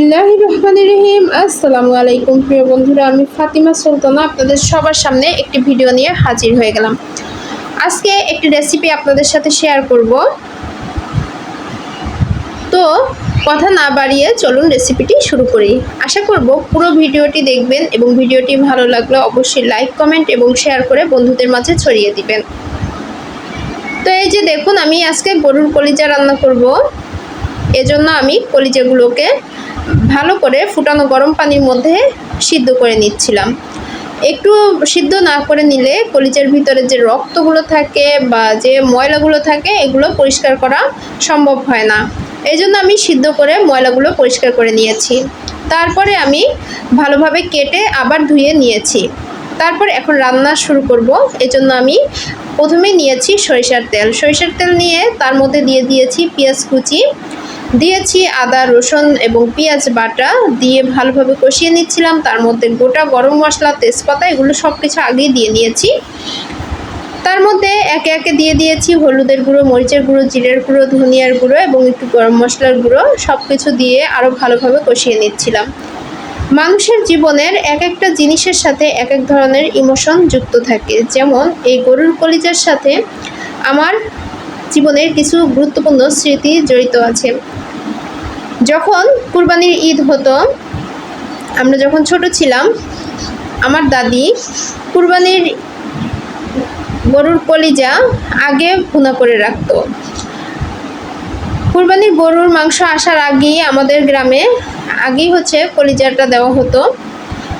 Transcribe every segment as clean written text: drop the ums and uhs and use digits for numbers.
বিসমিল্লাহির রহমানির রহিম। আসসালামু আলাইকুম প্রিয় বন্ধুরা, আমি ফাতিমা সুলতানা আপনাদের সবার সামনে একটি ভিডিও নিয়ে হাজির হয়ে গেলাম। আজকে একটি রেসিপি আপনাদের সাথে শেয়ার করব। তো কথা না বাড়িয়ে চলুন রেসিপিটি শুরু করি। আশা করব পুরো ভিডিওটি দেখবেন এবং ভিডিওটি ভালো লাগলে অবশ্যই লাইক, কমেন্ট এবং শেয়ার করে বন্ধুদের মাঝে ছড়িয়ে দিবেন। তো এই যে দেখুন, আমি আজকে গরুর কলিজা রান্না করব। এজন্য আমি কলিজাগুলোকে ভালো করে ফুটানো গরম পানির মধ্যে সিদ্ধ করে নিচ্ছিলাম। একটু সিদ্ধ না করে নিলে কলিজার ভিতরে যে রক্তগুলো থাকে বা যে ময়লাগুলো থাকে এগুলো পরিষ্কার করা সম্ভব হয় না। এই জন্য আমি সিদ্ধ করে ময়লাগুলো পরিষ্কার করে নিয়েছি। তারপরে আমি ভালোভাবে কেটে আবার ধুয়ে নিয়েছি। তারপর এখন রান্না শুরু করব। এজন্য আমি প্রথমে নিয়েছি সরিষার তেল নিয়ে তার মধ্যে দিয়ে দিয়েছি পেঁয়াজ কুচি, দিয়েছি আদা, রসুন এবং পেঁয়াজ বাটা দিয়ে ভালোভাবে কষিয়ে নিচ্ছিলাম। তার মধ্যে গোটা গরম মশলা, তেজপাতা এগুলো সব কিছু আগেই দিয়ে নিয়েছি। তার মধ্যে একে একে দিয়ে দিয়েছি হলুদের গুঁড়ো, মরিচের গুঁড়ো, জিরের গুঁড়ো, ধনিয়ার গুঁড়ো এবং একটু গরম মশলার গুঁড়ো। সব কিছু দিয়ে আরও ভালোভাবে কষিয়ে নিচ্ছিলাম। মানুষের জীবনের এক একটা জিনিসের সাথে এক এক ধরনের ইমোশন যুক্ত থাকে। যেমন এই গরুর কলিজার সাথে আমার জীবনের কিছু গুরুত্বপূর্ণ স্মৃতি জড়িত আছে। যখন কুরবানির ঈদ হতো, আমরা যখন ছোট ছিলাম, আমার দাদি কুরবানির গরুর কলিজা আগে ভুনা করে রাখতো। কুরবানির গরুর মাংস আসার আগেই আমাদের গ্রামে কলিজাটা দেওয়া হতো।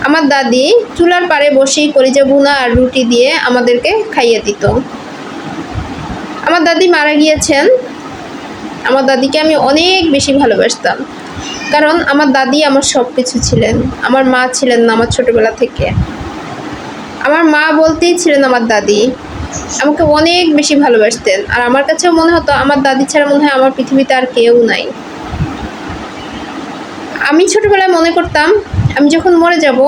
আমার দাদি চুলার পাড়ে বসেই কলিজা ভুনা আর রুটি দিয়ে আমাদেরকে খাইয়ে দিত। আমার দাদি মারা গিয়েছেন। আমার দাদিকে আমি অনেক বেশি ভালোবাসতাম, কারণ আমার দাদি আমার সব কিছু ছিলেন। আমার মা ছিলেন না আমার ছোটোবেলা থেকে। আমার মা বলতেই ছিলেন আমার দাদি। আমাকে অনেক বেশি ভালোবাসতেন। আর আমার কাছেও মনে হতো আমার দাদি ছাড়া মনে হয় আমার পৃথিবীতে আর কেউ নাই। আমি ছোটোবেলায় মনে করতাম আমি যখন মরে যাব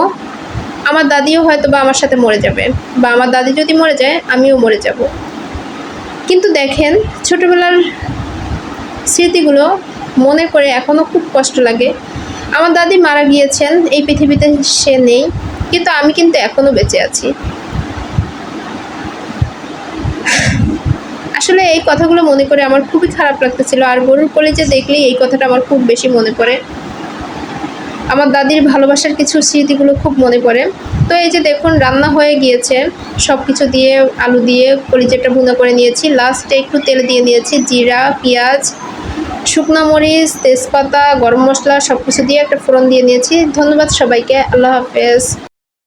আমার দাদিও হয়তো বা আমার সাথে মরে যাবে, বা আমার দাদি যদি মরে যায় আমিও মরে যাব। কিন্তু দেখেন, ছোটোবেলার স্মৃতিগুলো মনে করে এখনও খুব কষ্ট লাগে। আমার দাদি মারা গিয়েছেন, এই পৃথিবীতে সে নেই, কিন্তু আমি কিন্তু এখনও বেঁচে আছি। আসলে এই কথাগুলো মনে করে আমার খুবই খারাপ লাগতেছিল। আর গরুর কলিজা দেখলেই এই কথাটা আমার খুব বেশি মনে পড়ে। আমার দাদির ভালোবাসার কিছু স্মৃতিগুলো খুব মনে পড়ে। তো এই যে দেখুন, রান্না হয়ে গিয়েছে। সব কিছু দিয়ে আলু দিয়ে কলিজাটা ভুনা করে নিয়েছি। লাস্টে একটু তেল দিয়ে নিয়েছি, জিরা, পেঁয়াজ, শুকনো মরিচ, তেজপাতা, গরম মশলা সব কিছু দিয়ে একটা ফোড়ন দিয়ে নিয়েছি। ধন্যবাদ সবাইকে। আল্লাহ হাফেজ।